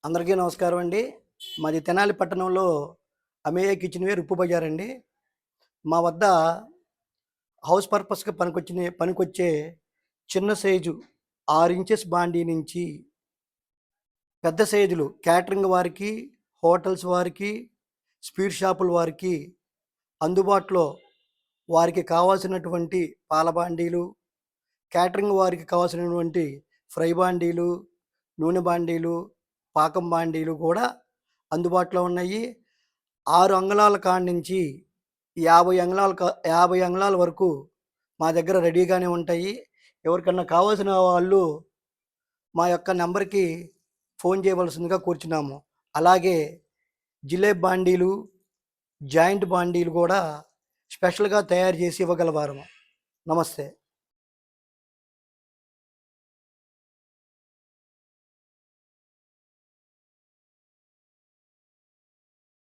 అందరికీ నమస్కారం అండి. మాది తెనాలి పట్టణంలో అమేయ కిచెన్‌వేర్ ఉప్పు బజార్ అండి. మా వద్ద హౌస్ పర్పస్‌గా పనికొచ్చే చిన్న సైజు 6 ఇంచెస్ బాండీ నుంచి పెద్ద సైజులు క్యాటరింగ్ వారికి, హోటల్స్ వారికి, స్వీట్ షాపుల వారికి అందుబాటులో వారికి కావాల్సినటువంటి పాల బాండీలు, క్యాటరింగ్ వారికి కావాల్సినటువంటి ఫ్రై బాండీలు, నూనె బాండీలు, పాకం బాండీలు కూడా అందుబాటులో ఉన్నాయి. 6 అంగుళాల కాడ నుంచి 50 అంగుళాల వరకు మా దగ్గర రెడీగానే ఉంటాయి. ఎవరికన్నా కావాల్సిన వాళ్ళు మా యొక్క నంబర్‌కి ఫోన్ చేయవలసిందిగా కోరుచున్నాము. అలాగే జిలేబ్ బాండీలు, జాయింట్ బాండీలు కూడా స్పెషల్‌గా తయారు చేసి ఇవ్వగలవారము. నమస్తే.